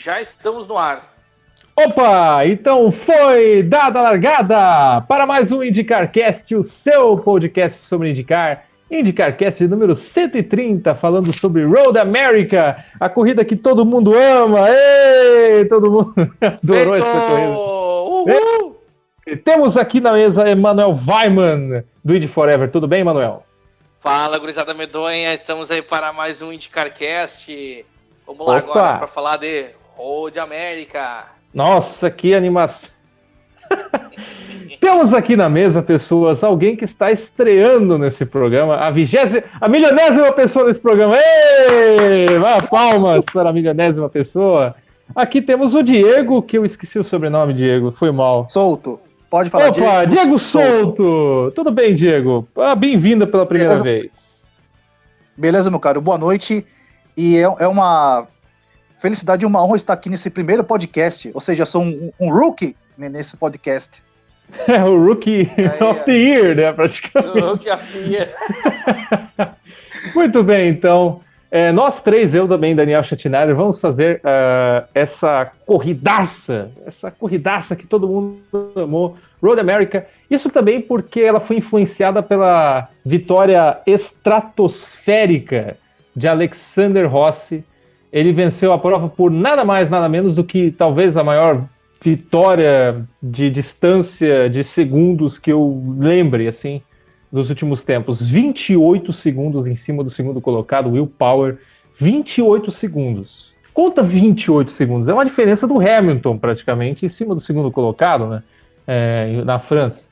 já estamos no ar. Opa, então foi dada a largada para mais um IndyCarCast, o seu podcast sobre IndyCar. IndyCarCast número 130, falando sobre Road America, a corrida que todo mundo ama. Ei, todo mundo adorou essa corrida. Uhul! E temos aqui na mesa Emanuel Weimann, do Indy Forever. Tudo bem, Emanuel? Fala, gurizada medonha, estamos aí para mais um IndyCarCast. Vamos lá agora para falar de Road America. Nossa, que animação! Temos aqui na mesa, pessoas, alguém que está estreando nesse programa, a milionésima pessoa nesse programa. Ei! Palmas para a milionésima pessoa. Aqui temos o Diego, que eu esqueci o sobrenome, Diego, foi mal. Souto. Pode falar, Opa, Diego Souto. Tudo bem, Diego? Bem-vindo pela primeira vez. Beleza, meu caro. Boa noite. E é uma felicidade e uma honra estar aqui nesse primeiro podcast. Ou seja, sou um rookie nesse podcast. É o Rookie of the Year, né, praticamente. O Rookie of the Year. Muito bem, então. Nós três, eu também, Daniel Schattenauer, vamos fazer essa corridaça que todo mundo amou, Road America. Isso também porque ela foi influenciada pela vitória estratosférica de Alexander Rossi. Ele venceu a prova por nada mais, nada menos do que talvez a maior vitória de distância de segundos que eu lembre, assim, dos últimos tempos. 28 segundos em cima do segundo colocado, Will Power. 28 segundos. Conta 28 segundos. É uma diferença do Hamilton, praticamente, em cima do segundo colocado, né? Na França.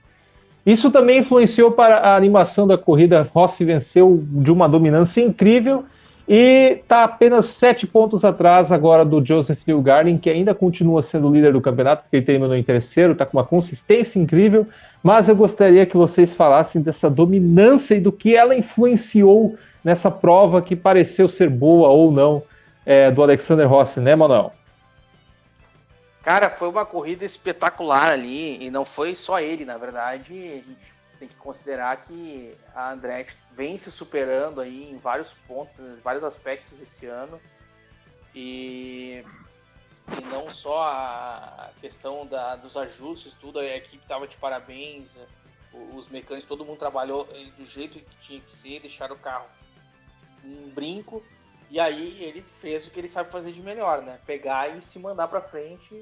Isso também influenciou para a animação da corrida. Rossi venceu de uma dominância incrível e está apenas 7 pontos atrás agora do Joseph Newgarden, que ainda continua sendo líder do campeonato, porque ele terminou em terceiro, está com uma consistência incrível. Mas eu gostaria que vocês falassem dessa dominância e do que ela influenciou nessa prova que pareceu ser boa ou não do Alexander Rossi, né, Manuel? Cara, foi uma corrida espetacular ali, e não foi só ele, na verdade. A gente tem que considerar que a Andretti vem se superando aí em vários pontos, em vários aspectos esse ano. E não só a questão dos ajustes, tudo, a equipe estava de parabéns, os mecânicos, todo mundo trabalhou do jeito que tinha que ser, deixaram o carro um brinco, e aí ele fez o que ele sabe fazer de melhor, né? Pegar e se mandar pra frente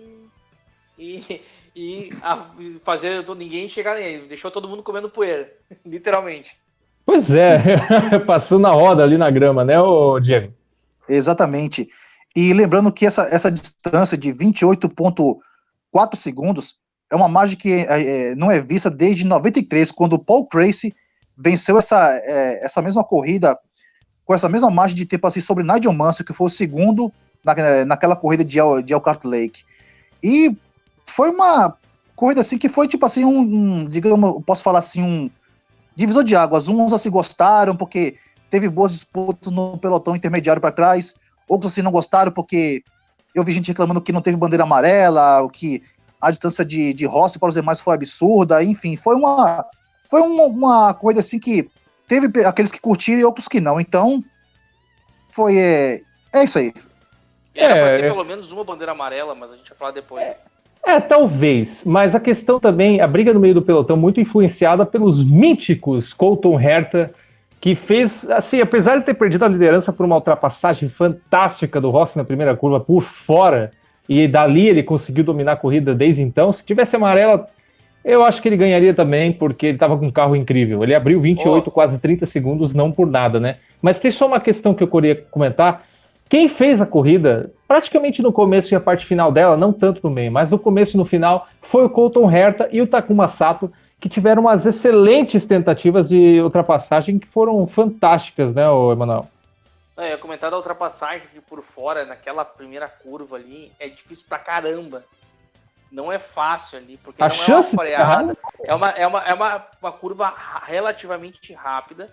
e fazer ninguém chegar nele, deixou todo mundo comendo poeira, literalmente. Pois é, passando a roda ali na grama, né, Diego? Exatamente. E lembrando que essa distância de 28,4 segundos é uma margem que não é vista desde 93, quando o Paul Tracy venceu essa mesma corrida com essa mesma margem de tempo assim, sobre Nigel Mansell, que foi o segundo naquela corrida de Elkhart Lake. E foi uma corrida assim que foi tipo assim digamos, posso falar assim, um divisor de águas. Uns assim gostaram porque teve boas disputas no pelotão intermediário para trás. Outros assim não gostaram porque eu vi gente reclamando que não teve bandeira amarela, que a distância de Rossi para os demais foi absurda, enfim, foi uma corrida assim que teve aqueles que curtiram e outros que não, então é isso aí. Era para ter pelo menos uma bandeira amarela, mas a gente vai falar depois. Talvez, mas a questão também, a briga no meio do pelotão muito influenciada pelos míticos Colton Herta, que fez, assim, apesar de ter perdido a liderança por uma ultrapassagem fantástica do Rossi na primeira curva por fora, e dali ele conseguiu dominar a corrida desde então, se tivesse amarela, eu acho que ele ganharia também, porque ele estava com um carro incrível. Ele abriu 28, quase 30 segundos, não por nada, né? Mas tem só uma questão que eu queria comentar. Quem fez a corrida, praticamente no começo e a parte final dela, não tanto no meio, mas no começo e no final, foi o Colton Herta e o Takuma Sato, que tiveram umas excelentes tentativas de ultrapassagem que foram fantásticas, né, Emanuel? Eu ia comentar da ultrapassagem que por fora, naquela primeira curva ali, é difícil pra caramba. Não é fácil ali, porque a não chance é uma freada. É uma curva relativamente rápida.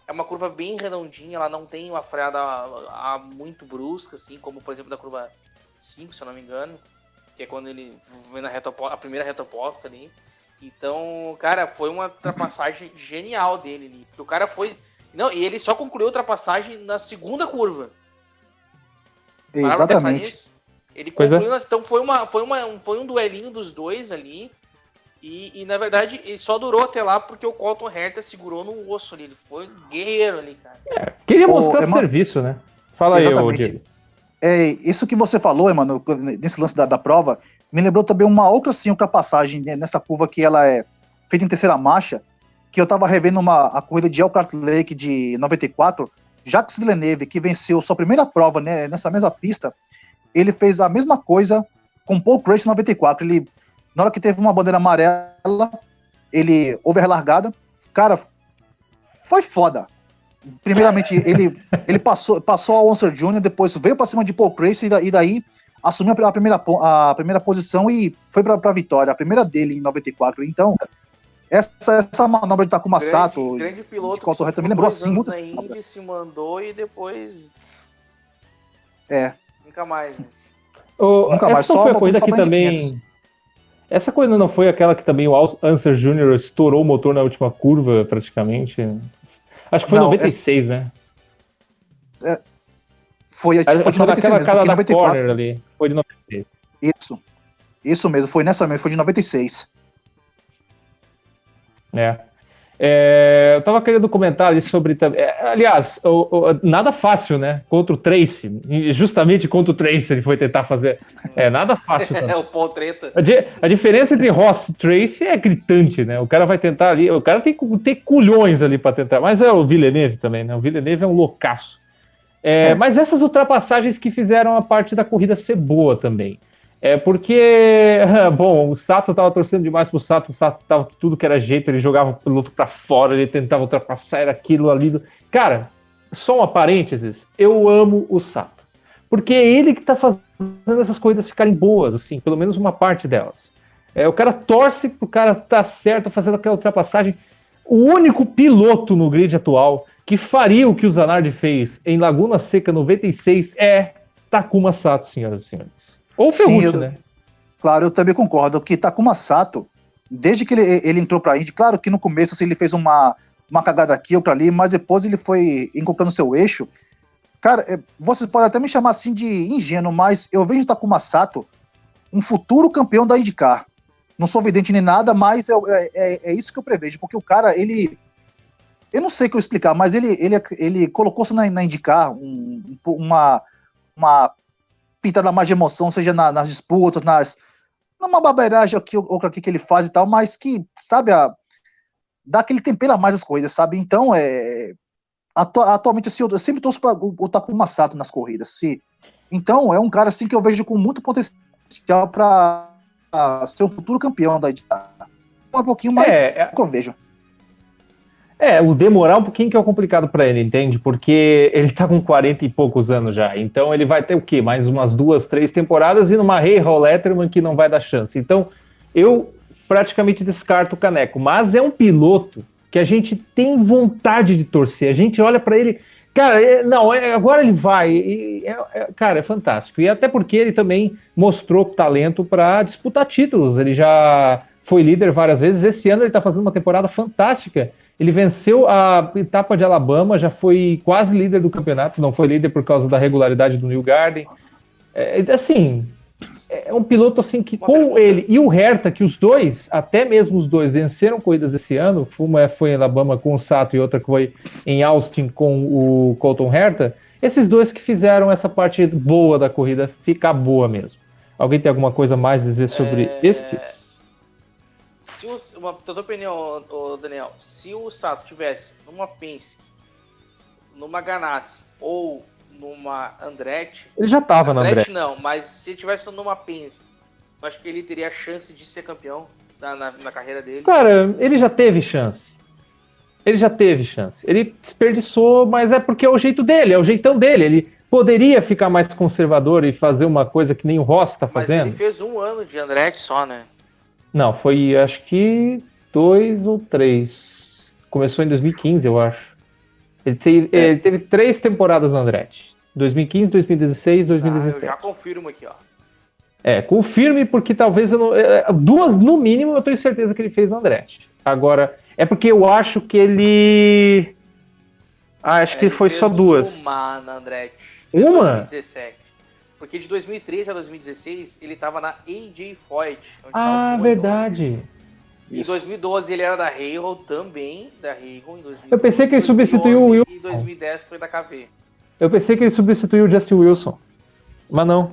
É uma curva bem redondinha, ela não tem uma freada muito brusca, assim, como por exemplo da curva 5, se eu não me engano, que é quando ele vem a primeira reta oposta ali. Então, cara, foi uma ultrapassagem genial dele ali. Porque o cara foi. Não, e ele só concluiu a ultrapassagem na segunda curva. Exatamente. Ele concluiu, então foi um duelinho dos dois ali. E na verdade, ele só durou até lá porque o Colton Herta segurou no osso ali. Ele foi guerreiro ali, cara. Queria mostrar serviço, né? Fala exatamente. aí, Diego. Isso que você falou, mano, nesse lance da prova, me lembrou também uma outra ultrapassagem nessa curva que ela é feita em terceira marcha, que eu tava revendo a corrida de Elkhart Lake de 94, Jacques Villeneuve, que venceu sua primeira prova, né, nessa mesma pista, ele fez a mesma coisa com Paul Tracy em 94. Ele, na hora que teve uma bandeira amarela, ele overlargada, cara, foi foda. Primeiramente, ele passou ao Unser Jr., depois veio para cima de Paul Tracy e daí assumiu a primeira posição e foi para a vitória, a primeira dele em 94. Então, essa manobra de Takuma Sato, grande piloto, de Colton Herta, me lembrou assim muito. Na Indy se mandou e depois nunca mais, né? Nunca mais, só foi a corrida que também. Essa corrida não foi aquela que também o Unser Jr. estourou o motor na última curva, praticamente? Acho que foi em 96, né? Foi de 96 naquela cara da 94, corner ali. Foi de 96. Isso mesmo, foi nessa mesmo, foi de 96. Eu tava querendo comentar ali sobre... aliás, nada fácil, né? Contra o Tracy. Justamente contra o Tracy ele foi tentar fazer... nada fácil. O Paul Treta. A diferença entre Ross e Tracy é gritante, né? O cara vai tentar ali... O cara tem que ter culhões ali pra tentar. Mas é o Villeneuve também, né? O Villeneuve é um loucaço. Mas essas ultrapassagens que fizeram a parte da corrida ser boa também. Porque, bom, o Sato tava torcendo demais pro Sato, o Sato tava tudo que era jeito, ele jogava o piloto pra fora, ele tentava ultrapassar, era aquilo ali. Cara, só uma parênteses, eu amo o Sato. Porque é ele que tá fazendo essas corridas ficarem boas, assim, pelo menos uma parte delas. O cara torce pro cara tá certo fazendo aquela ultrapassagem. O único piloto no grid atual que faria o que o Zanardi fez em Laguna Seca 96 é Takuma Sato, senhoras e senhores. Ou Ferruccio, né? Claro, eu também concordo que Takuma Sato, desde que ele entrou pra Indy, claro que no começo assim, ele fez uma cagada aqui, outra ali, mas depois ele foi encontrando seu eixo. Cara, vocês podem até me chamar assim de ingênuo, mas eu vejo Takuma Sato um futuro campeão da IndyCar. Não sou vidente nem nada, mas é isso que eu prevejo, porque o cara, eu não sei o que eu explicar, mas ele colocou-se na IndyCar uma pitada mais de emoção, seja nas disputas, numa barbeiragem aqui ou aqui que ele faz e tal, mas que, sabe, dá aquele tempero a mais as corridas, sabe? Então, atualmente, assim, eu sempre torço para o Takuma Sato nas corridas. Então, é um cara, assim, que eu vejo com muito potencial para ser um futuro campeão da IndyCar. Um pouquinho mais que eu vejo. O demorar um pouquinho que é complicado pra ele, entende? Porque ele tá com 40 e poucos anos já. Então ele vai ter o quê? Mais umas 2, 3 temporadas e numa Hall Letterman que não vai dar chance. Então eu praticamente descarto o Caneco. Mas é um piloto que a gente tem vontade de torcer. A gente olha pra ele... Cara, agora ele vai. Cara, é fantástico. E até porque ele também mostrou talento pra disputar títulos. Ele já foi líder várias vezes. Esse ano ele tá fazendo uma temporada fantástica. Ele venceu a etapa de Alabama, já foi quase líder do campeonato, não foi líder por causa da regularidade do New Garden. É um piloto assim que com ele e o Herta, que os dois, até mesmo os dois, venceram corridas esse ano, uma foi em Alabama com o Sato e outra que foi em Austin com o Colton Herta, esses dois que fizeram essa parte boa da corrida ficar boa mesmo. Alguém tem alguma coisa mais a dizer sobre estes? Na tua opinião, Daniel, se o Sato tivesse numa Penske, numa Ganassi ou numa Andretti... Ele já estava na Andretti. Não, mas se ele tivesse numa Penske, eu acho que ele teria chance de ser campeão na carreira dele. Cara, ele já teve chance. Ele desperdiçou, mas é porque é o jeito dele, é o jeitão dele. Ele poderia ficar mais conservador e fazer uma coisa que nem o Ross está fazendo. Mas ele fez 1 ano de Andretti só, né? Não, foi acho que 2 ou 3. Começou em 2015, eu acho. Ele teve 3 temporadas no Andretti. 2015, 2016, 2017. Eu já confirmo aqui, ó. Confirme, porque talvez eu não... 2 no mínimo eu tenho certeza que ele fez no Andretti. Agora, é porque eu acho que ele... acho que foi só 2. Uma na Andretti. Uma? 2017. Porque de 2013 a 2016 ele tava na AJ Foyt. Verdade. Em 2012 ele era da Heyroll também, da Heyroll em 2012. Eu pensei que ele substituiu o Wilson. E em 2010 foi da KV. Eu pensei que ele substituiu o Justin Wilson. Mas não.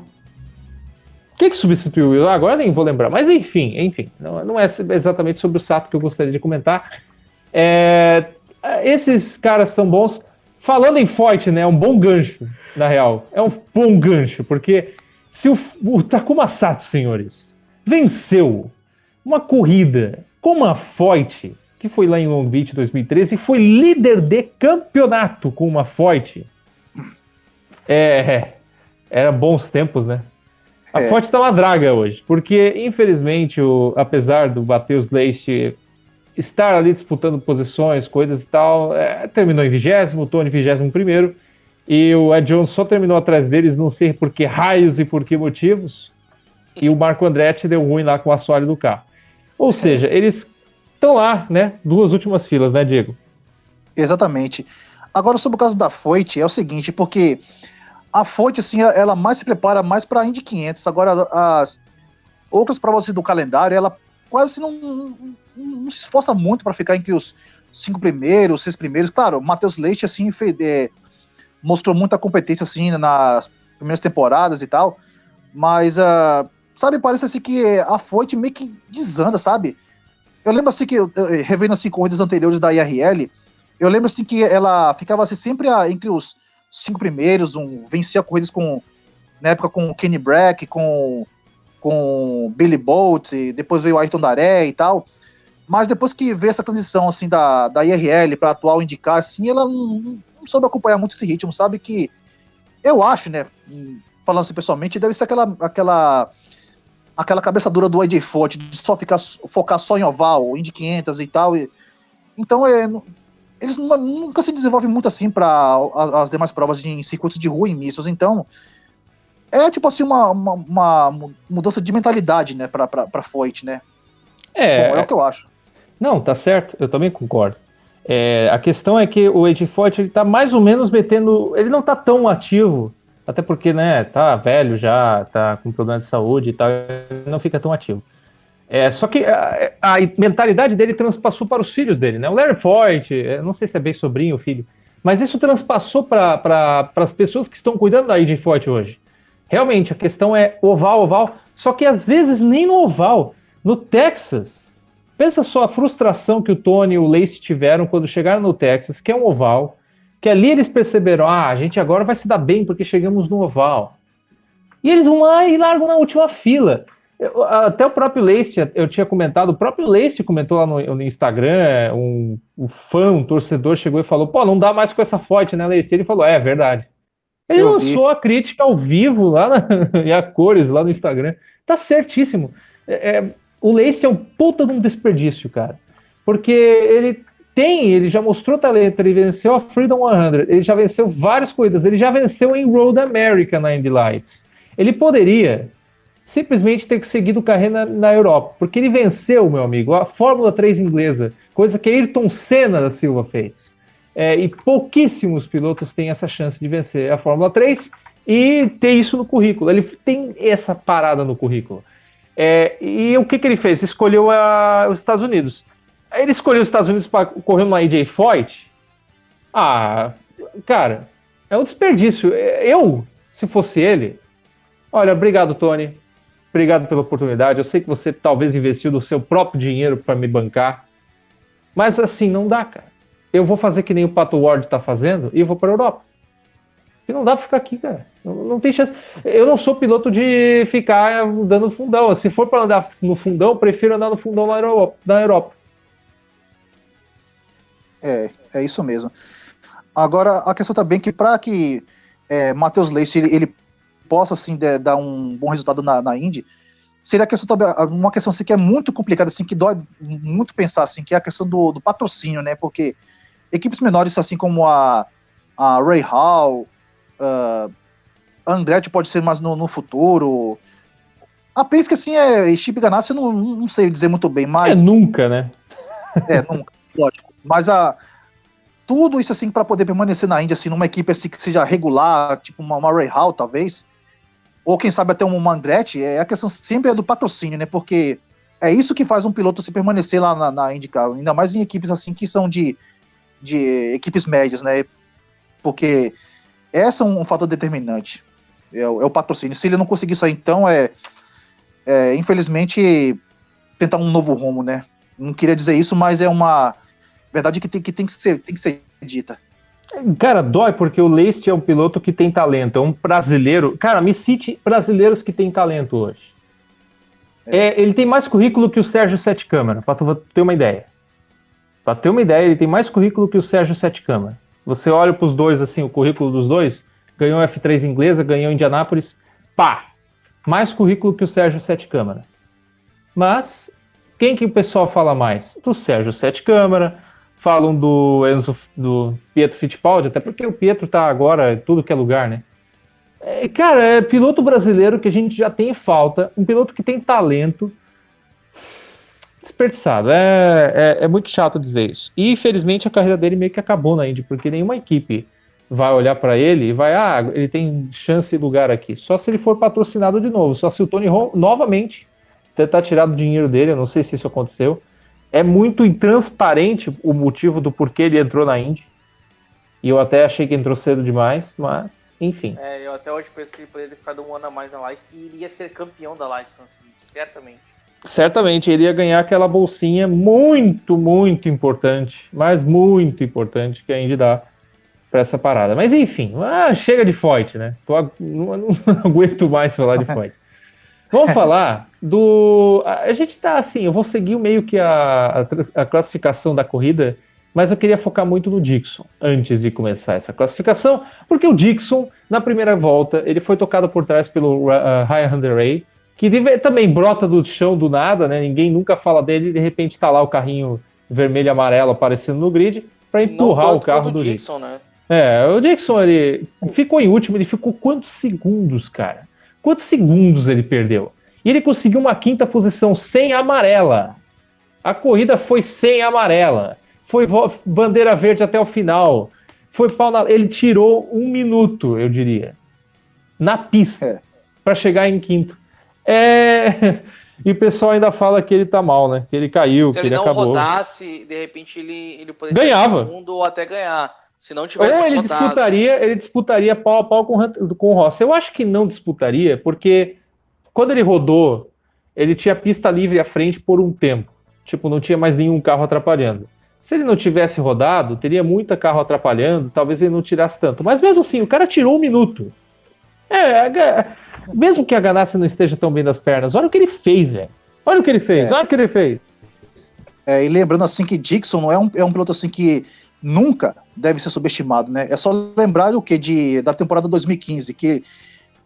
Quem que substituiu o Wilson? Agora nem vou lembrar. Mas enfim. Não é exatamente sobre o Sato que eu gostaria de comentar. Esses caras são bons. Falando em Foyt, né? É um bom gancho, na real. É um bom gancho, porque se o Takuma Sato, senhores, venceu uma corrida com uma Foyt, que foi lá em Long Beach 2013, e foi líder de campeonato com uma Foyt. Era bons tempos, né? A Foyt tá uma draga hoje, porque infelizmente, apesar do Matheus Leite estar ali disputando posições, coisas e tal, terminou em 20º, o Tony 21º, e o Ed Jones só terminou atrás deles, não sei por que raios e por que motivos, e o Marco Andretti deu ruim lá com o assoalho do carro. Ou seja, eles estão lá, né? 2 últimas filas, né, Diego? Exatamente. Agora, sobre o caso da Foyt, é o seguinte, porque a Foyt, assim, ela mais se prepara mais para a Indy 500. Agora, as outras provas do calendário, ela quase não se esforça muito para ficar entre os 5 primeiros, 6 primeiros. Claro, o Matheus Leite, assim, mostrou muita competência, assim, nas primeiras temporadas e tal, mas sabe, parece assim que a Foyt meio que desanda, sabe? Eu lembro assim que, revendo assim corridas anteriores da IRL, eu lembro assim que ela ficava assim sempre entre os 5 primeiros, vencia corridas na época com o Kenny Brack, com Billy Bolt, depois veio o Ayrton Daré e tal, mas depois que veio essa transição assim da IRL para atual IndyCar, assim, ela não soube acompanhar muito esse ritmo, sabe? Que eu acho, né, falando assim pessoalmente, deve ser aquela cabeça dura do AJ Foyt, de focar só em oval, Indy 500 e tal. Então, eles nunca se desenvolvem muito assim para as demais provas em circuitos de rua e mistos. Então, é tipo assim uma mudança de mentalidade, né, para Foyt, né? Bom, o que eu acho. Não, tá certo, eu também concordo. A questão é que o AJ Foyt, ele tá mais ou menos metendo... Ele não tá tão ativo, até porque, né, tá velho já, tá com problema de saúde e tal, não fica tão ativo. Só que a mentalidade dele transpassou para os filhos dele, né? O Larry Foyt, não sei se é bem sobrinho ou filho, mas isso transpassou para as pessoas que estão cuidando da AJ Foyt hoje. Realmente, a questão é oval, só que às vezes nem no oval. No Texas, pensa só a frustração que o Tony e o Lacey tiveram quando chegaram no Texas, que é um oval, que ali eles perceberam, a gente agora vai se dar bem porque chegamos no oval. E eles vão lá e largam na última fila. Até o próprio Lacey, eu tinha comentado, o próprio Lacey comentou lá no Instagram, um fã, um torcedor chegou e falou, não dá mais com essa Foyt, né, Lacey? Ele falou, é verdade. Ele lançou a crítica ao vivo lá e a cores lá no Instagram. Tá certíssimo. O Lacey é um puta de um desperdício, cara. Porque ele já mostrou talento, ele venceu a Freedom 100, ele já venceu várias corridas, ele já venceu em Road America na Indy Lights. Ele poderia simplesmente ter seguido carreira na Europa, porque ele venceu, meu amigo, a Fórmula 3 inglesa, coisa que Ayrton Senna da Silva fez. E pouquíssimos pilotos têm essa chance de vencer a Fórmula 3 e ter isso no currículo. Ele tem essa parada no currículo. E o que ele fez? Escolheu os Estados Unidos. Ele escolheu os Estados Unidos para correr uma AJ Foyt? Cara, é um desperdício. Se fosse ele, olha, obrigado, Tony. Obrigado pela oportunidade. Eu sei que você talvez investiu do seu próprio dinheiro para me bancar. Mas assim, não dá, cara. Eu vou fazer que nem o Pato Ward tá fazendo e eu vou para a Europa. E não dá para ficar aqui, cara. Não tem chance. Eu não sou piloto de ficar dando fundão. Se for para andar no fundão, eu prefiro andar no fundão na Europa. É isso mesmo. Agora, a questão também que para que Matheus Lacey ele possa assim, dar um bom resultado na Indy, seria a questão também, uma questão assim, que é muito complicada, assim, que dói muito pensar, assim, que é a questão do patrocínio, né? Porque equipes menores, assim como a Ray Hall, a Andretti pode ser mais no futuro. A Penske, assim, Chip Ganassi, não sei dizer muito bem, mas... nunca, né? Nunca, lógico. Mas tudo isso, assim, para poder permanecer na Indy, assim, numa equipe assim, que seja regular, tipo uma Ray Hall, talvez, ou quem sabe até um Andretti, a questão sempre é do patrocínio, né? Porque é isso que faz um piloto se permanecer lá na IndyCar, ainda mais em equipes assim que são de equipes médias, né? Porque esse é um fator determinante, é o patrocínio. Se ele não conseguir isso aí, então infelizmente tentar um novo rumo, né? Não queria dizer isso, mas é uma verdade que tem que ser dita. Cara, dói porque o Leist é um piloto que tem talento, é um brasileiro. Cara, me cite brasileiros que têm talento hoje. Ele tem mais currículo que o Sérgio Sete Câmara, pra tu ter uma ideia. Pra ter uma ideia, ele tem mais currículo que o Sérgio Sete Câmara. Você olha pros dois, assim, o currículo dos dois, ganhou F3 inglesa, ganhou Indianápolis, pá! Mais currículo que o Sérgio Sete Câmara. Mas, quem que o pessoal fala mais? Do Sérgio Sete Câmara, falam do Pietro Fittipaldi, até porque o Pietro tá agora em tudo que é lugar, né? Cara, é piloto brasileiro que a gente já tem falta, um piloto que tem talento, desperdiçado. É muito chato dizer isso. E, infelizmente, a carreira dele meio que acabou na Indy, porque nenhuma equipe vai olhar para ele e vai, ele tem chance e lugar aqui. Só se ele for patrocinado de novo, só se o Tony Romo novamente tentar tirar o dinheiro dele, eu não sei se isso aconteceu. É muito intransparente o motivo do porquê ele entrou na Indy. E eu até achei que entrou cedo demais, mas, enfim. Eu até hoje penso que ele poderia ter ficado um ano a mais na Lights e iria ser campeão da Lights, certamente. Certamente ele ia ganhar aquela bolsinha muito, muito importante, mas muito importante que a Indy dá para essa parada. Mas enfim, chega de Foyt, né? Não aguento mais falar de Foyt. Vamos falar a gente tá assim, eu vou seguir meio que a classificação da corrida, mas eu queria focar muito no Dixon antes de começar essa classificação, porque o Dixon, na primeira volta, ele foi tocado por trás pelo Ryan Hunter-Reay, que também brota do chão do nada, né? Ninguém nunca fala dele, e de repente tá lá o carrinho vermelho e amarelo aparecendo no grid para empurrar o carro do Dixon, né? O Dixon, ele ficou em último, ele ficou quantos segundos, cara? Quantos segundos ele perdeu? E ele conseguiu uma quinta posição sem amarela. A corrida foi sem amarela. Foi bandeira verde até o final. Ele tirou 1 minuto, eu diria, na pista, para chegar em quinto. E o pessoal ainda fala que ele tá mal, né? Que ele caiu, que ele acabou. Se ele não rodasse, de repente ele poderia ganhava. Ser segundo ou até ganhar. Se não tivesse ou ele disputaria pau a pau com o Rossi. Eu acho que não disputaria, porque quando ele rodou, ele tinha pista livre à frente por um tempo. Tipo, não tinha mais nenhum carro atrapalhando. Se ele não tivesse rodado, teria muito carro atrapalhando, talvez ele não tirasse tanto. Mas mesmo assim, o cara tirou 1 minuto. Mesmo que a Ganassi não esteja tão bem das pernas, olha o que ele fez, velho. Olha o que ele fez. E lembrando assim que Dixon não é um piloto assim que nunca deve ser subestimado, né? É só lembrar o que da temporada 2015, que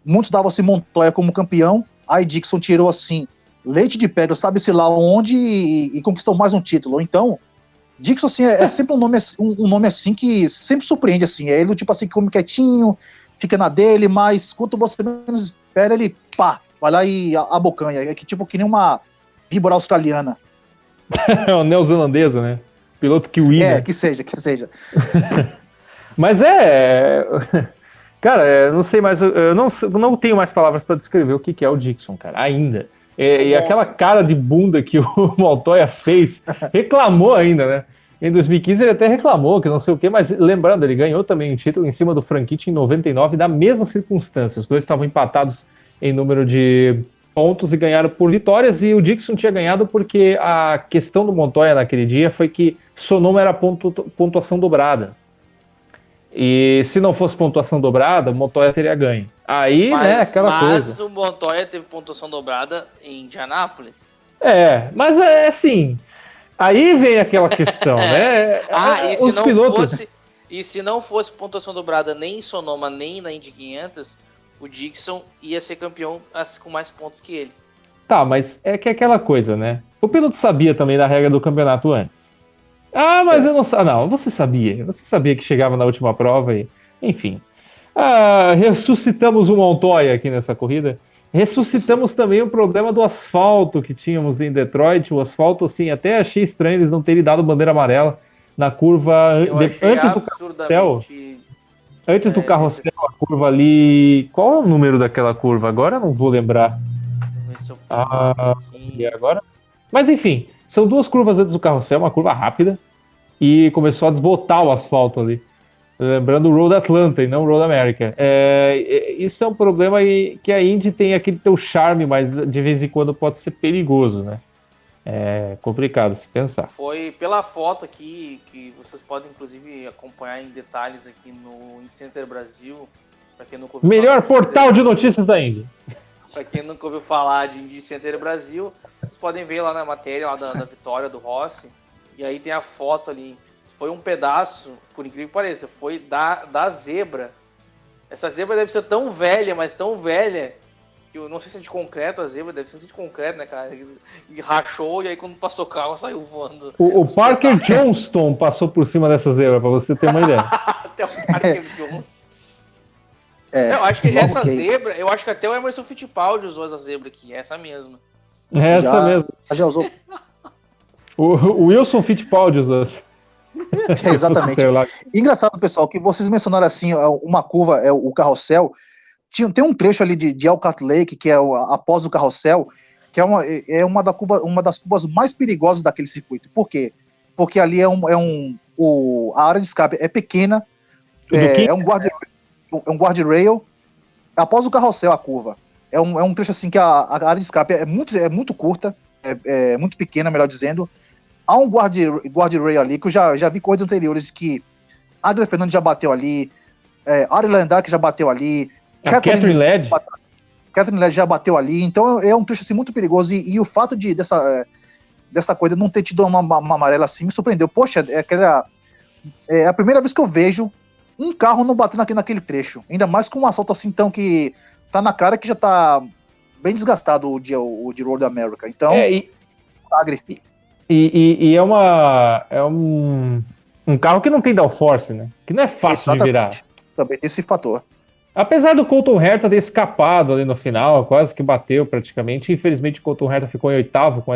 muitos davam assim Montoya como campeão, aí Dixon tirou assim leite de pedra, sabe-se lá onde, e conquistou mais um título. Então, Dixon assim, é sempre um nome assim que sempre surpreende, assim. É ele tipo assim, que come quietinho, fica na dele, mas quanto você menos espera, ele vai lá e abocanha. É que nem uma víbora australiana. É uma neozelandesa, né? Piloto kiwi, né? Que seja. Mas cara, não sei mais, eu não tenho mais palavras para descrever o que é o Dixon, cara, ainda. E aquela cara de bunda que o Montoya fez, reclamou ainda, né? Em 2015 ele até reclamou que não sei o que, mas lembrando, ele ganhou também o título em cima do Franchitti em 99, da mesma circunstância. Os dois estavam empatados em número de pontos e ganharam por vitórias, e o Dixon tinha ganhado porque a questão do Montoya naquele dia foi que Sonoma era pontuação dobrada. E se não fosse pontuação dobrada, o Montoya teria ganho. Aí, aquela coisa. Mas o Montoya teve pontuação dobrada em Indianápolis. Mas assim, aí vem aquela questão, né? E se não fosse pontuação dobrada nem em Sonoma, nem na Indy 500, o Dixon ia ser campeão com mais pontos que ele. Tá, mas é que é aquela coisa, né? O piloto sabia também da regra do campeonato antes. Mas eu não sabia. Não, você sabia que chegava na última prova e... Enfim. Ressuscitamos o Montoya aqui nessa corrida. Ressuscitamos também o problema do asfalto que tínhamos em Detroit. O asfalto, assim, até achei estranho eles não terem dado bandeira amarela na curva antes do carrossel. Antes do carrossel, a curva ali... Qual é o número daquela curva? Agora eu não vou lembrar. E agora? Mas enfim, são duas curvas antes do carrossel, uma curva rápida, e começou a desbotar o asfalto ali. Lembrando o Road Atlanta e não o Road America. Isso é um problema que a Indy tem aquele teu charme, mas de vez em quando pode ser perigoso, né? É complicado se pensar. Foi pela foto aqui, que vocês podem inclusive acompanhar em detalhes aqui no Indy Center Brasil. Pra quem nunca ouviu Melhor portal de notícias da Indy. Pra quem nunca ouviu falar de Indy Center Brasil, vocês podem ver lá na matéria lá da vitória do Rossi. E aí tem a foto ali. Foi um pedaço, por incrível que pareça, foi da zebra. Essa zebra deve ser tão velha, mas tão velha, que eu não sei se é de concreto a zebra, deve ser de concreto, né, cara? E rachou, e aí quando passou o carro, saiu voando. O Parker Johnston passou por cima dessa zebra, pra você ter uma ideia. Até o Parker Johnston. Eu acho que essa zebra, eu acho que até o Emerson Fittipaldi usou essa zebra aqui, essa mesma. Essa mesmo. Já usou. O Wilson Fittipaldi usou essa. Exatamente. Engraçado, pessoal, que vocês mencionaram assim, uma curva, o carrossel. Tem um trecho ali de Elkhart Lake, que é após o carrossel, que é uma das curvas mais perigosas daquele circuito. Por porque ali a área de escape é pequena, é um guardrail, após o carrossel a curva. É um trecho assim que a área de escape é muito curta, é muito pequena, melhor dizendo. Há um guardrail ali, que eu já vi coisas anteriores que Adrian Fernandes já bateu ali, Ari Landak já bateu ali, Catherine Led já bateu ali, então é um trecho assim, muito perigoso, e o fato dessa coisa não ter tido uma amarela assim me surpreendeu. Poxa, é a primeira vez que eu vejo um carro não batendo aqui naquele trecho, ainda mais com um asfalto assim, então, que tá na cara que já tá bem desgastado o de Road America, então milagre. E é um carro que não tem downforce, né? Que não é fácil de virar. Também tem esse fator. Apesar do Colton Herta ter escapado ali no final, quase que bateu praticamente. Infelizmente o Colton Herta ficou em oitavo com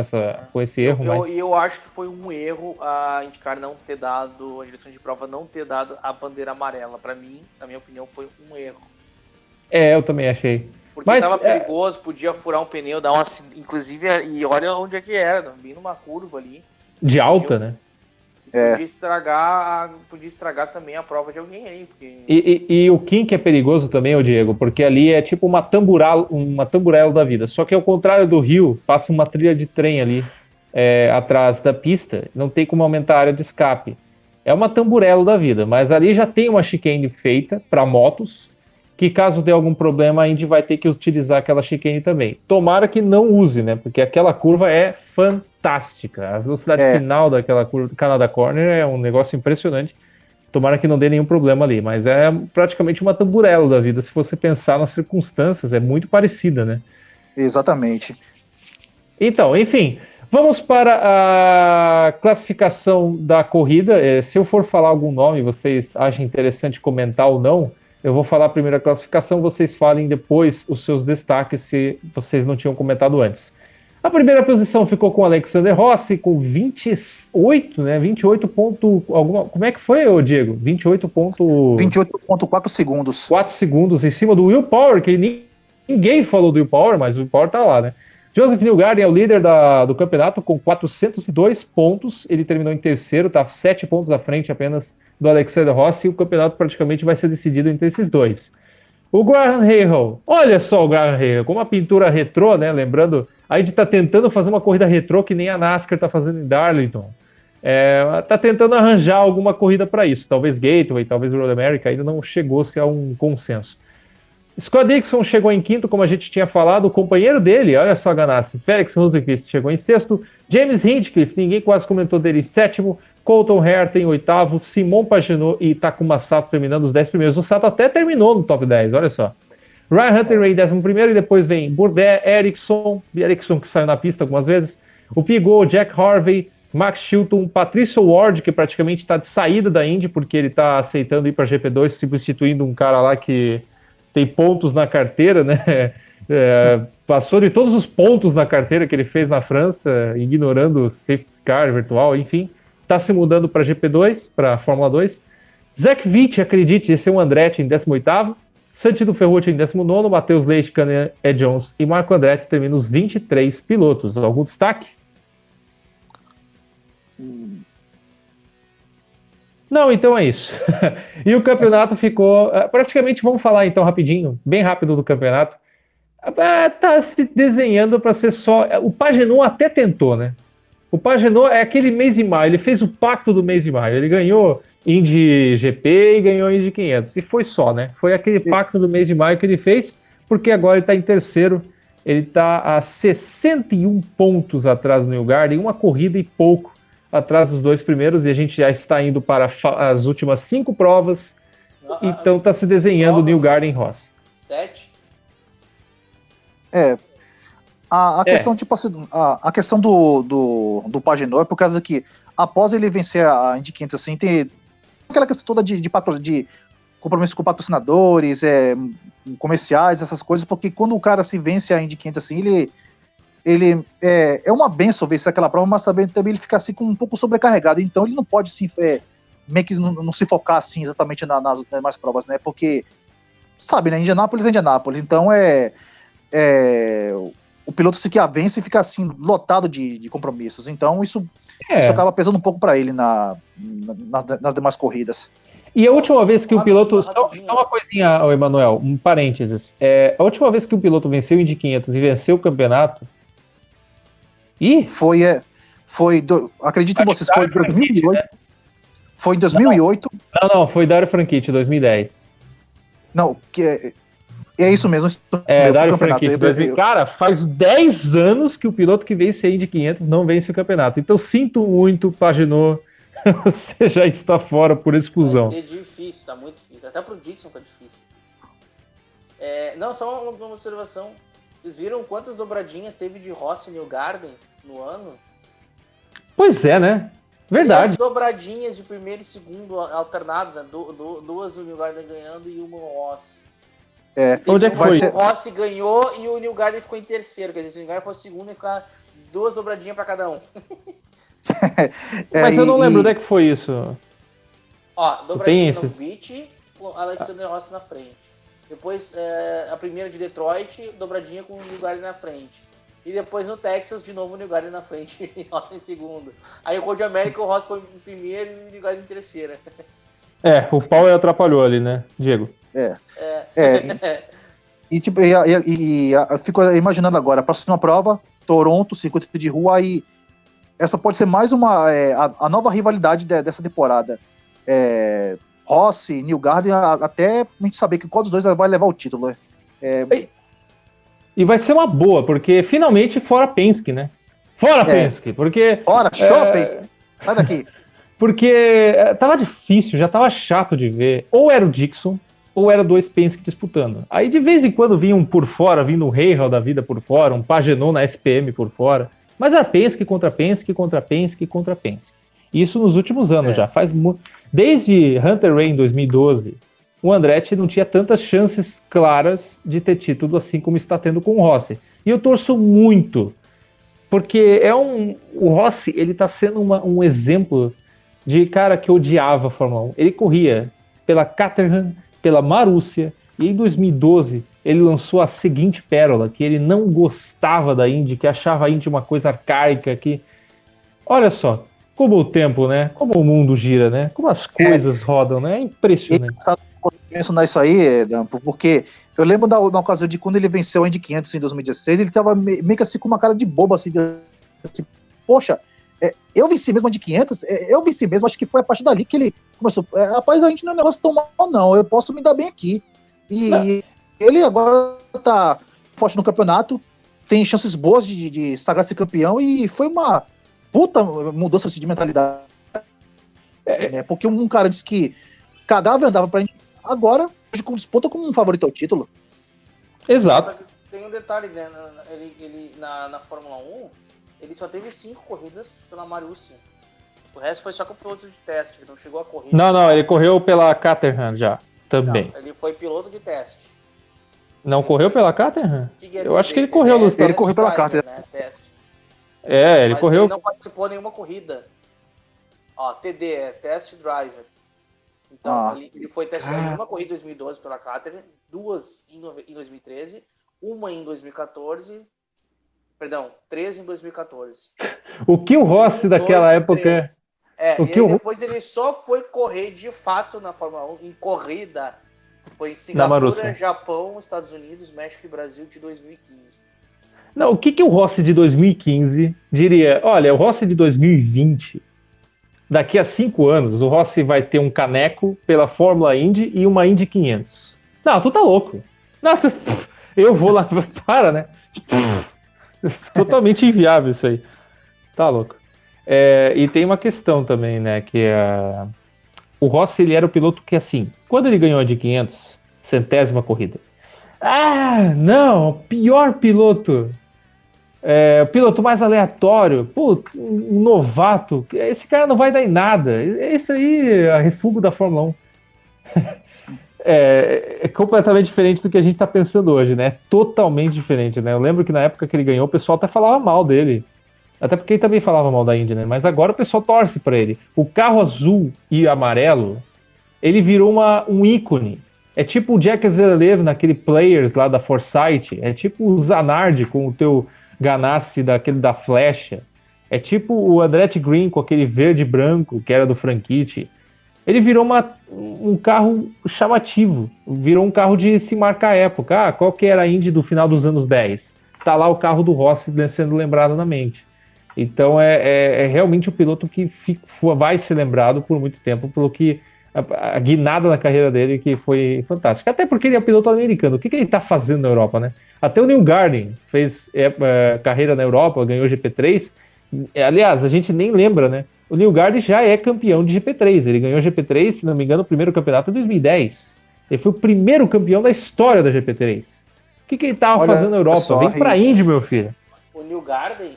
esse erro. Eu acho que foi um erro a IndyCar não ter dado, a direção de prova não ter dado a bandeira amarela. Pra mim, na minha opinião, foi um erro. Eu também achei. Porque tava perigoso, podia furar um pneu, dar uma... Inclusive, e olha onde é que era, bem numa curva ali. De alta, né? Podia estragar também a prova de alguém aí. Porque... E o kink é perigoso também, Diego, porque ali é tipo uma tamburela da vida. Só que ao contrário do Rio, passa uma trilha de trem ali atrás da pista, não tem como aumentar a área de escape. É uma tamburela da vida, mas ali já tem uma chicane feita para motos, que caso dê algum problema, a Indy vai ter que utilizar aquela chicane também. Tomara que não use, né? Porque aquela curva é fantástica. A velocidade final daquela curva do Canada Corner é um negócio impressionante. Tomara que não dê nenhum problema ali. Mas é praticamente uma tamburela da vida. Se você pensar nas circunstâncias, é muito parecida, né? Exatamente. Então, enfim, vamos para a classificação da corrida. Se eu for falar algum nome, vocês acham interessante comentar ou não, eu vou falar primeiro a classificação, vocês falem depois os seus destaques, se vocês não tinham comentado antes. A primeira posição ficou com Alexander Rossi, com 28, né? 28 ponto... Como é que foi, Diego? 28,4 segundos. 4 segundos em cima do Will Power, que ninguém falou do Will Power, mas o Will Power tá lá, né? Joseph Newgarden é o líder do campeonato com 402 pontos. Ele terminou em terceiro, tá 7 pontos à frente apenas do Alexander Rossi, e o campeonato praticamente vai ser decidido entre esses dois. O Graham Rahal, olha só o Graham Rahal, com uma pintura retrô, né? Lembrando, a gente tá tentando fazer uma corrida retrô que nem a NASCAR tá fazendo em Darlington. Tá tentando arranjar alguma corrida para isso. Talvez Gateway, talvez Road America, ainda não chegou-se a um consenso. Scott Dixon chegou em quinto, como a gente tinha falado, o companheiro dele, olha só, Ganassi, Felix Rosenqvist chegou em sexto, James Hinchcliffe, ninguém quase comentou dele, em sétimo, Colton Herta em oitavo, Simon Pagenaud e Takuma Sato terminando os 10 primeiros. O Sato até terminou no top 10, olha só. Ryan Hunter-Reay em 11º, e depois vem Bourdais, Ericsson que saiu na pista algumas vezes, o Pigot, Jack Harvey, Max Chilton, Patricio Ward, que praticamente está de saída da Indy, porque ele está aceitando ir para a GP2, substituindo um cara lá que tem pontos na carteira, né? Passou de todos os pontos na carteira que ele fez na França, ignorando o safety car virtual, enfim. Está se mudando para GP2, para Fórmula 2. Zach Witt, acredite, esse é o Andretti em 18º, Santino Ferrucci em 19º, Matheus Leite, Kanye Jones e Marco Andretti terminam os 23 pilotos. Algum destaque? Não, então é isso. E o campeonato ficou... praticamente, vamos falar então rapidinho, bem rápido do campeonato. Tá se desenhando para ser só... O Pagenaud até tentou, né? O Pagenaud é aquele mês de maio, ele fez o pacto do mês de maio, ele ganhou Indy GP e ganhou Indy 500, e foi só, né? Foi aquele pacto do mês de maio que ele fez, porque agora ele está em terceiro, ele está a 61 pontos atrás do Newgarden, uma corrida e pouco atrás dos dois primeiros, e a gente já está indo para as últimas 5 provas, então está se desenhando o Newgarden Ross. 7? A questão, tipo assim, a questão do Pagenaud é por causa que, após ele vencer a Indy 500, assim, tem aquela questão toda de compromisso com patrocinadores, comerciais, essas coisas, porque quando o cara se vence a Indy 500, assim, ele é uma benção vencer aquela prova, mas também ele fica assim com um pouco sobrecarregado, então ele não pode, assim, meio que não se focar, assim, exatamente nas demais provas, né, porque, sabe, né, Indianápolis é Indianápolis, então o piloto se que a vence e fica assim, lotado de compromissos. Então isso acaba pesando um pouco para ele nas demais corridas. E a última vez que o piloto... Só uma coisinha, Emanuel, um parênteses. A última vez que o piloto venceu o Indy 500 e venceu o campeonato... acredito em vocês, foi em 2008. Né? Foi em 2008. Não, foi Dario Franchitti, 2010. Não, é isso mesmo. Dario Franchitti. Cara, faz 10 anos que o piloto que vence a Indy 500 não vence o campeonato. Então sinto muito, Pagenaud, você já está fora por exclusão. Vai ser difícil, tá muito difícil. Até pro Dixon tá difícil. Não, só uma observação. Vocês viram quantas dobradinhas teve de Rossi e Newgarden no ano? Pois é, né? Verdade. 3 dobradinhas de primeiro e segundo alternados, né? Duas do Newgarden ganhando e uma Rossi. Onde é que foi? O Rossi ganhou e o Newgarden ficou em terceiro. Quer dizer, se o Newgarden fosse segundo, ia ficar 2 dobradinhas para cada um. Mas eu não lembro onde é que foi isso. Dobradinha no Witt, Alexander Rossi na frente. Depois, a primeira de Detroit, dobradinha com o Newgarden na frente. E depois no Texas, de novo o Newgarden na frente e Rossi em segundo. Aí o Road America, o Rossi foi em primeiro e o Newgarden em terceira. O Power atrapalhou ali, né, Diego? Eu fico imaginando agora, a próxima prova, Toronto, circuito de rua, e essa pode ser mais a nova rivalidade dessa temporada. Rossi, Newgarden, até a gente saber que qual dos dois vai levar o título. E vai ser uma boa, porque finalmente fora Penske, né? Fora Penske, porque... Fora, show Penske, sai daqui. Porque tava difícil, já tava chato de ver. Ou era o Dixon, ou era 2 Penske disputando. Aí de vez em quando vinha um por fora, vindo um Rahal da vida por fora, um Pagenaud na SPM por fora. Mas era Penske contra Penske, contra Penske, contra Penske. Isso nos últimos anos já. Desde Hunter Ray em 2012, o Andretti não tinha tantas chances claras de ter título assim como está tendo com o Rossi. E eu torço muito, porque o Rossi, ele tá sendo um exemplo de cara que odiava a Fórmula 1. Ele corria pela Caterham, pela Marussia, e em 2012 ele lançou a seguinte pérola, que ele não gostava da Indy, que achava a Indy uma coisa arcaica, que... Olha só, como o tempo, né? Como o mundo gira, né? Como as coisas rodam, né? É impressionante. Mencionar isso aí, porque eu lembro da ocasião de quando ele venceu a Indy 500 em 2016, ele tava meio que assim com uma cara de bobo, assim, poxa, eu venci mesmo a Indy 500, eu venci mesmo, acho que foi a partir dali que ele começou, rapaz, a gente não é um negócio tão mal não, eu posso me dar bem aqui, e ele agora tá forte no campeonato, tem chances boas de sagrar-se campeão, e foi uma puta mudança de mentalidade, né? Porque um cara disse que cagava e andava pra Indy, agora, hoje disputa como um favorito ao título. Exato. Tem um detalhe, né? Ele na Fórmula 1, ele só teve 5 corridas pela Marussia. O resto foi só com piloto de teste, ele não chegou a correr. Não, ele correu pela Caterham já, também. Não, ele foi piloto de teste. Não correu pela Caterham? Eu acho que ele correu nos... Ele correu pela Caterham. Né, teste. Ele correu... Ele não participou de nenhuma corrida. TD, Test Driver. Então, ele foi testado em uma corrida em 2012 pela Caterham, 2 em 2013, uma em 2014, perdão, 3 em 2014. O que o Rossi daquela época... Depois ele só foi correr de fato na Fórmula 1, em corrida, foi em Singapura, Japão, Estados Unidos, México e Brasil de 2015. Não, o que o Rossi de 2015 diria? Olha, o Rossi de 2020, daqui a 5 anos, o Rossi vai ter um caneco pela Fórmula Indy e uma Indy 500. Não, tu tá louco. Não, eu vou lá, para, né? Totalmente inviável isso aí. Tá louco. E tem uma questão também, né, que o Rossi, ele era o piloto que, assim, quando ele ganhou a de 500, 100ª corrida, não, pior piloto, o piloto mais aleatório, pô, um novato, esse cara não vai dar em nada, esse aí é refúgio da Fórmula 1. É completamente diferente do que a gente tá pensando hoje, né, totalmente diferente, né, eu lembro que na época que ele ganhou, o pessoal até falava mal dele, até porque ele também falava mal da Indy, né? Mas agora o pessoal torce para ele. O carro azul e amarelo, ele virou um ícone. É tipo o Jack Zverev naquele Players lá da Forsyth. É tipo o Zanardi com o teu Ganassi daquele da flecha. É tipo o Andretti Green com aquele verde e branco que era do Franchitti. Ele virou um carro chamativo. Virou um carro de se marcar a época. Qual que era a Indy do final dos anos 10? Tá lá o carro do Rossi sendo lembrado na mente. Então é realmente o piloto que vai ser lembrado por muito tempo, pelo que a guinada na carreira dele que foi fantástica. Até porque ele é um piloto americano. O que ele está fazendo na Europa, né? Até o Neil Garden fez carreira na Europa, ganhou GP3. Aliás, a gente nem lembra, né? O Neil Garden já é campeão de GP3. Ele ganhou GP3, se não me engano, o primeiro campeonato em 2010. Ele foi o primeiro campeão da história da GP3. O que ele estava fazendo na Europa? Vem pra Indy, meu filho. O New Garden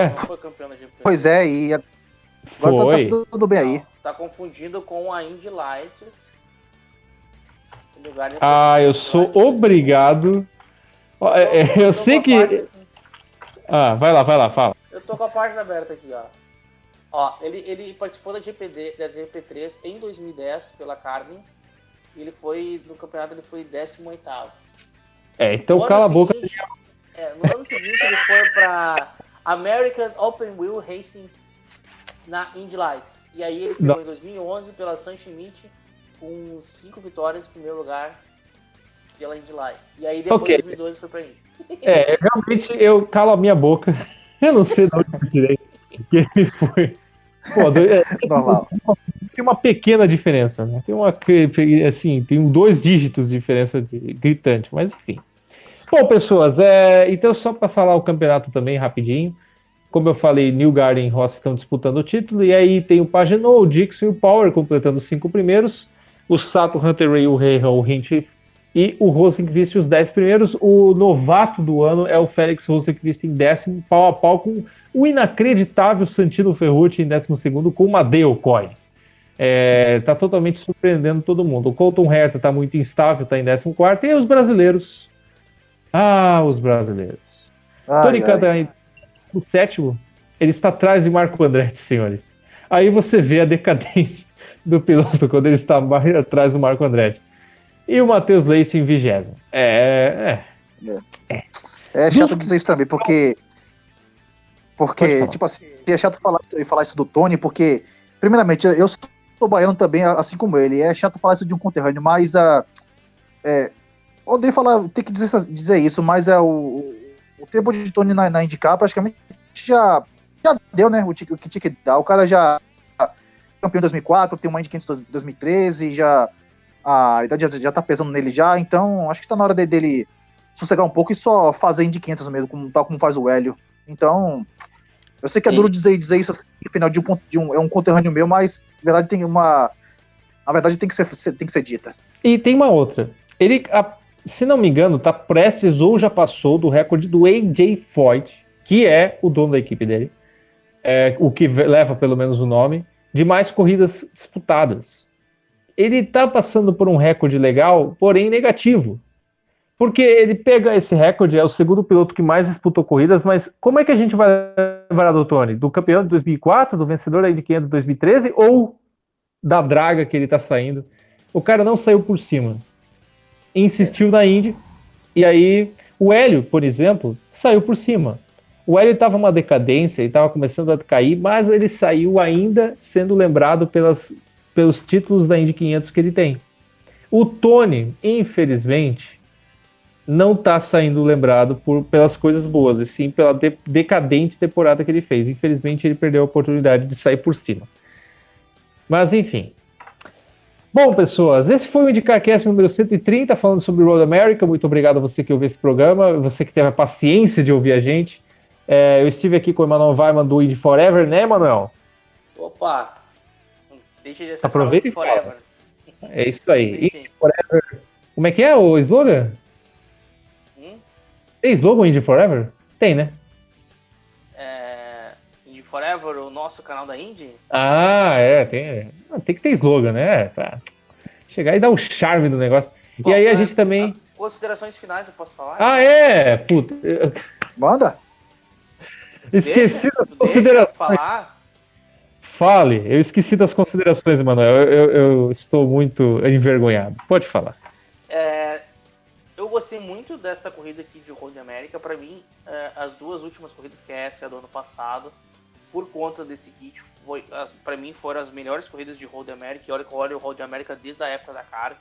não foi campeão da GP. Pois é, e agora tá tudo bem aí. Tá confundindo com a Indy Lights. Eu sou obrigado. Eu sei que... vai lá, fala. Eu tô com a página aberta aqui, ó. Ele participou da GP3 em 2010 pela Carmen. E ele foi, no campeonato, ele foi 18º. Então cala a boca. No ano seguinte, ele foi para American Open Wheel Racing na Indy Lights. E aí ele pegou em 2011 pela San Schmidt com 5 vitórias em primeiro lugar pela Indy Lights. E aí depois em 2012 foi para Indy. Realmente eu calo a minha boca. Eu não sei de onde eu tirei. Que ele foi. Normal. Tem uma pequena diferença, né? Tem 2 dígitos de diferença gritante, mas enfim. Bom, pessoas, então só para falar o campeonato também rapidinho, como eu falei, Neil Garden e Rossi estão disputando o título, e aí tem o Pagenaud, o Dixon e o Power completando os 5 primeiros, o Sato, Hunter Ray, o Rehan, o Hint e o Rosenqvist os 10 primeiros. O novato do ano é o Félix Rosenqvist em 10º, pau a pau com o inacreditável Santino Ferrucci em 12º, com o Madeo Coy. Tá totalmente surpreendendo todo mundo. O Colton Herta tá muito instável, tá em 14º, e os brasileiros... os brasileiros. Tony Cantor, o 7º, ele está atrás de Marco Andretti, senhores. Aí você vê a decadência do piloto quando ele está atrás do Marco Andretti. E o Matheus Leite em 20º. É chato dizer isso também, porque tipo assim, é chato falar isso do Tony, porque, primeiramente, eu sou baiano também, assim como ele. É chato falar isso de um conterrâneo, mas odeio falar, ter que dizer isso, mas o tempo de Tony na IndyCar praticamente já deu, né? O que tinha que dar. O cara já campeão em 2004, tem uma Indy 500 em 2013, a idade já tá pesando nele já, então acho que tá na hora dele sossegar um pouco e só fazer Indy 500 mesmo, tal como faz o Hélio. Então, eu sei que é duro dizer isso assim, afinal é um conterrâneo meu, mas na verdade tem que ser dita. E tem uma outra. Ele, se não me engano, tá prestes ou já passou do recorde do AJ Foyt, que é o dono da equipe dele, o que leva pelo menos o nome, de mais corridas disputadas. Ele tá passando por um recorde legal, porém negativo. Porque ele pega esse recorde, é o segundo piloto que mais disputou corridas, mas como é que a gente vai lembrar do Tony? Do campeão de 2004, do vencedor da Indy 500 de 2013, ou da draga que ele tá saindo. O cara não saiu por cima. Insistiu na Indy. E aí, o Hélio, por exemplo, saiu por cima. O Hélio estava uma decadência, ele estava começando a cair, mas ele saiu ainda sendo lembrado pelos títulos da Indy 500 que ele tem. O Tony, infelizmente, não está saindo lembrado pelas coisas boas, e sim pela decadente temporada que ele fez. Infelizmente, ele perdeu a oportunidade de sair por cima. Mas, enfim. Bom, pessoas, esse foi o IndyCarCast número 130, falando sobre Road America. Muito obrigado a você que ouviu esse programa, você que teve a paciência de ouvir a gente. Eu estive aqui com o Emanuel Weiman do Indy Forever, né, Emanuel? Opa! Deixa de acessar Aproveita o Indy Forever. É isso aí. Enfim. Indy Forever. Como é que é o slogan? Tem slogan Indy Forever? Tem, né? Indy Forever, o nosso canal da Indy? Tem que ter slogan, né? Pra chegar e dar o charme do negócio. Bom, e aí a gente também... Considerações finais, eu posso falar? Puta. Manda! Esqueci das considerações. Falar? Fale, eu esqueci das considerações, Emanuel. Eu estou muito envergonhado. Pode falar. Eu gostei muito dessa corrida aqui de Road America. Para mim, as duas últimas corridas, que essa é a do ano passado, por conta desse kit, para mim foram as melhores corridas de Road America. E olha que eu olho o Road America desde a época da kart,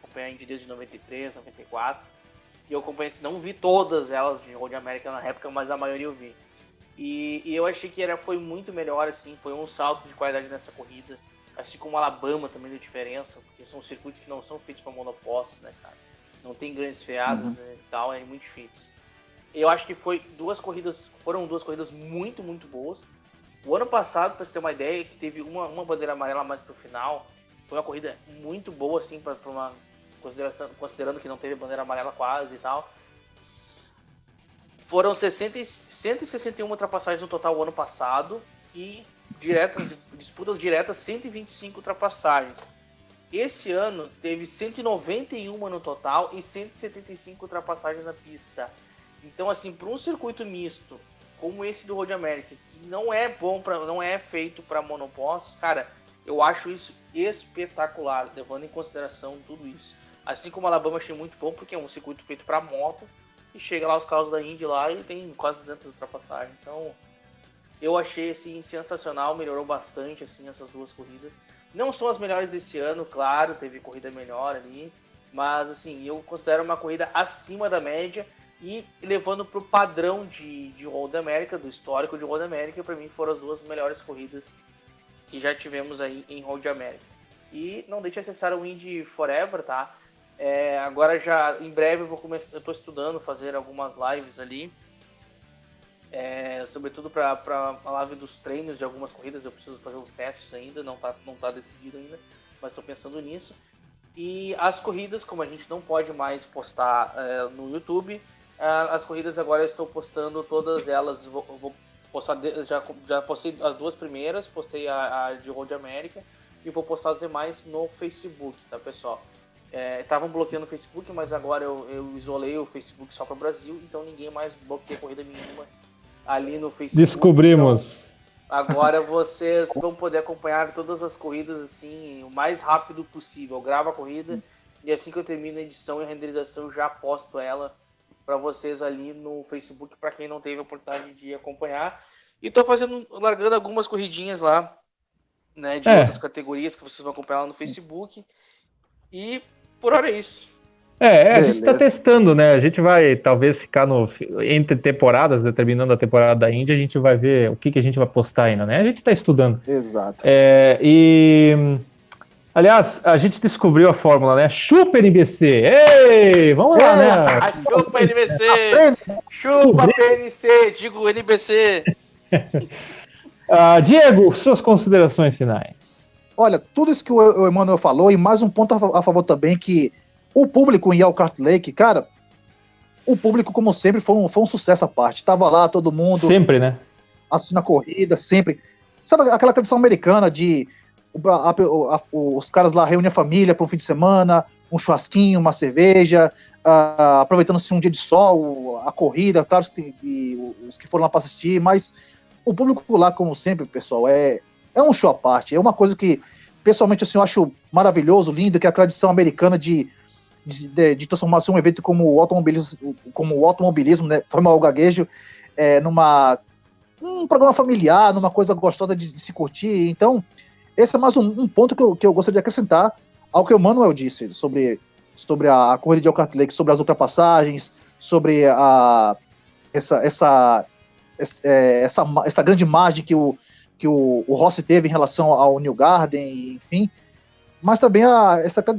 acompanhei desde 93, 94. E eu acompanhei, não vi todas elas de Road America na época, mas a maioria eu vi. E eu achei que foi muito melhor, assim, foi um salto de qualidade nessa corrida. Assim como o Alabama também deu diferença, porque são circuitos que não são feitos para monopostos, né, cara? Não tem grandes freados, né, e tal, é muito difícil. Eu acho que foram duas corridas muito, muito boas. O ano passado, para você ter uma ideia, que teve uma bandeira amarela mais pro final, foi uma corrida muito boa, assim, para uma considerando que não teve bandeira amarela quase e tal. Foram 161 ultrapassagens no total o ano passado e disputas diretas 125 ultrapassagens. Esse ano teve 191 no total e 175 ultrapassagens na pista. Então, assim, para um circuito misto como esse do Road America, que não é feito para monopostos, cara, eu acho isso espetacular, levando em consideração tudo isso. Assim como o Alabama, achei muito bom, porque é um circuito feito para moto, e chega lá os carros da Indy lá e tem quase 200 ultrapassagens. Então, eu achei, assim, sensacional, melhorou bastante, assim, essas duas corridas. Não são as melhores desse ano, claro, teve corrida melhor ali, mas, assim, eu considero uma corrida acima da média e levando para o padrão de Road America, do histórico de Road America, para mim foram as duas melhores corridas que já tivemos aí em Road America. E não deixe de acessar o Indy Forever, tá? Agora já, em breve, eu estou estudando fazer algumas lives ali, sobretudo para a live dos treinos de algumas corridas. Eu preciso fazer uns testes ainda, não tá decidido ainda, mas estou pensando nisso. E as corridas, como a gente não pode mais postar no YouTube, as corridas agora eu estou postando todas elas. Vou postar, já postei as duas primeiras, postei a de Road America e vou postar as demais no Facebook, tá, pessoal? Estavam bloqueando o Facebook, mas agora eu isolei o Facebook só para o Brasil, então ninguém mais bloqueia corrida mínima ali no Facebook. Descobrimos. Então, agora vocês vão poder acompanhar todas as corridas assim o mais rápido possível. Eu gravo a corrida e assim que eu termino a edição e a renderização, já posto ela para vocês ali no Facebook, para quem não teve a oportunidade de acompanhar. E tô largando algumas corridinhas lá, né, de outras categorias que vocês vão acompanhar lá no Facebook. E por hora é isso. A gente tá testando, né? A gente vai talvez ficar entre temporadas, determinando a temporada da Indy, a gente vai ver o que a gente vai postar ainda, né? A gente tá estudando. Exato. Aliás, a gente descobriu a fórmula, né? Chupa NBC! Ei! Vamos lá, né? Chupa NBC! Chupa PNC! Digo NBC! Diego, suas considerações finais. Olha, tudo isso que o Emanuel falou, e mais um ponto a favor também, que o público em Elkhart Lake, cara, o público, como sempre, foi um sucesso à parte. Tava lá, todo mundo... Sempre, né? Assistindo a corrida, sempre. Sabe aquela tradição americana de os caras lá reúnem a família para um fim de semana, um churrasquinho, uma cerveja, aproveitando-se um dia de sol, a corrida, claro, os que foram lá para assistir, mas o público lá, como sempre, pessoal, é um show à parte, é uma coisa que pessoalmente, assim, eu acho maravilhoso, lindo, que é a tradição americana de transformar um evento como o automobilismo, né? Foi mal o gaguejo, num programa familiar, numa coisa gostosa de se curtir. Então, esse é mais um ponto que eu gostaria de acrescentar ao que o Manuel disse sobre a corrida de Elkhart Lake, sobre as ultrapassagens, sobre essa grande margem que o Rossi teve em relação ao New Garden, enfim, mas também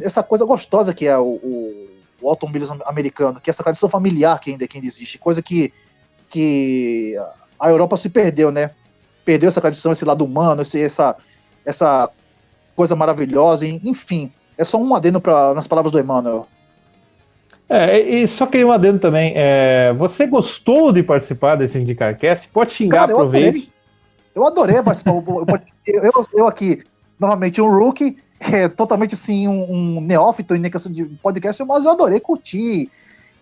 essa coisa gostosa que é o automobilismo americano, que é essa tradição familiar que ainda existe, coisa que a Europa se perdeu, né? Perdeu essa tradição, esse lado humano, essa coisa maravilhosa, enfim. É só um adendo nas palavras do Emmanuel. E só queria um adendo também. Você gostou de participar desse IndyCarCast? Pode xingar, cara, aproveite. Eu adorei participar. eu aqui, novamente, um rookie, totalmente assim, um neófito em questão de podcast, mas eu adorei curtir.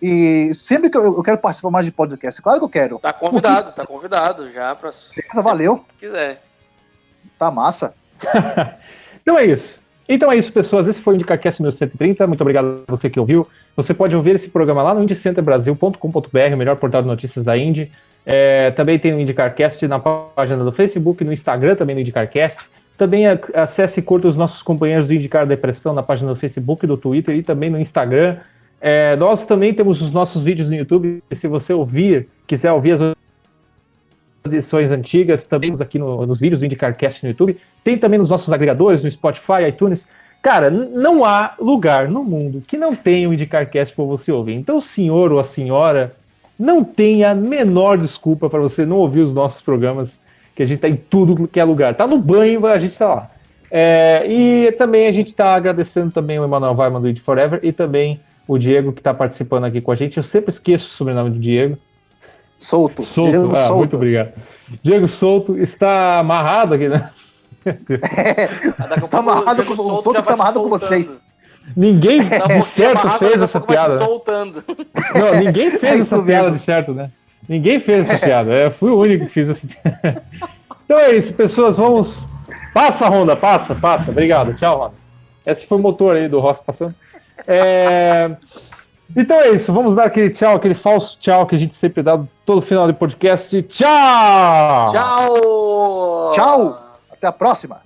E sempre que eu quero participar mais de podcast, claro que eu quero. Tá convidado já. Valeu. Se quiser. Tá massa. Então é isso, pessoas. Esse foi o IndyCarCast 1130. Muito obrigado a você que ouviu. Você pode ouvir esse programa lá no indycenterbrasil.com.br, o melhor portal de notícias da Indy. Também tem o IndyCarCast na página do Facebook, no Instagram também no IndyCarCast. Também acesse e curta os nossos companheiros do IndyCar Depressão na página do Facebook, do Twitter e também no Instagram. Nós também temos os nossos vídeos no YouTube. Se você quiser ouvir as edições antigas, também aqui nos vídeos do IndyCarCast no YouTube. Tem também nos nossos agregadores, no Spotify, iTunes. Cara, não há lugar no mundo que não tenha o IndyCarCast para você ouvir. Então, o senhor ou a senhora não tem a menor desculpa para você não ouvir os nossos programas, que a gente tá em tudo que é lugar. Tá no banho, a gente tá lá. E também a gente tá agradecendo também o Emmanuel Weimann do Indy Forever e também o Diego, que tá participando aqui com a gente. Eu sempre esqueço o sobrenome do Diego. Souto. Souto. Muito obrigado. Diego Souto está amarrado aqui, né? Está amarrado com o Souto, está amarrado com vocês. Ninguém de certo fez essa piada. Não, ninguém fez essa piada de certo, né? Ninguém fez essa piada. Eu fui o único que fiz essa piada. Então é isso, pessoas. Vamos. Passa, Honda, passa. Obrigado. Tchau, Honda. Esse foi o motor aí do Rossi passando. Então é isso, vamos dar aquele tchau, aquele falso tchau que a gente sempre dá todo final de podcast. Tchau! Tchau! Até a próxima!